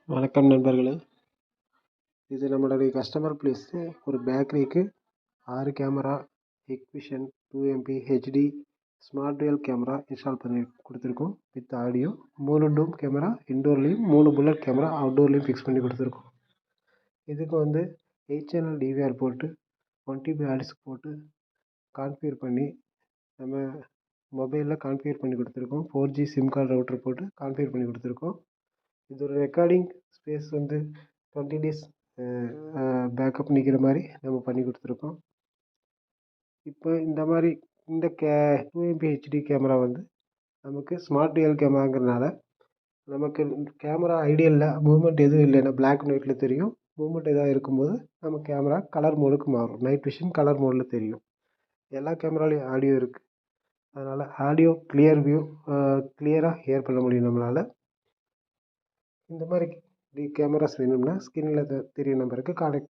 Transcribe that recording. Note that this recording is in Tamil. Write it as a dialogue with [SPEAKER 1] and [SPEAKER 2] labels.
[SPEAKER 1] வணக்கம் நண்பர்களே. இது நம்மளுடைய கஸ்டமர் ப்ளேஸு. ஒரு பேக்கரிக்கு 6 camera, Hikvision 2MP HD smart dual camera install பண்ணி கொடுத்துருக்கோம். வித் ஆடியோ 3 டூம் கேமரா இன்டோர்லேயும் 3 புல்லட் கேமரா அவுட்டோர்லேயும் ஃபிக்ஸ் பண்ணி கொடுத்துருக்கோம். இதுக்கு 8 சேனல் டிவிஆர் போட்டு 1TB ஆடிஸ்க் போட்டு கான்ஃபிகர் பண்ணி நம்ம மொபைலில் கான்ஃபிகர் பண்ணி கொடுத்துருக்கோம். 4G சிம் கார்டு ரவுட்டர் போட்டு கான்ஃபிகர் பண்ணி கொடுத்துருக்கோம். இதோட ரெக்கார்டிங் ஸ்பேஸ் 20 days பேக்கப் நிற்கிற மாதிரி நம்ம பண்ணி கொடுத்துருக்கோம். இப்போ இந்த 2MP HD கேமரா நமக்கு ஸ்மார்ட் டுவல் கேமராங்கிறதுனால நமக்கு கேமரா ஐடியலில் மூவ்மெண்ட் எதுவும் இல்லைன்னா பிளாக் அண்ட் ஒயிட்டில் தெரியும். மூவ்மெண்ட் எதாவது இருக்கும்போது நம்ம கேமரா கலர் மோடுக்கு மாறும். நைட் விஷன் கலர் மோடில் தெரியும். எல்லா கேமராலையும் ஆடியோ இருக்குது. அதனால் ஆடியோ கிளியராக ஹியர் பண்ண முடியும் நம்மளால். இந்த மாதிரி கேமராஸ் வேணும்னா ஸ்க்ரீனில் தெரிய நம்பருக்கு கான்டாக்ட்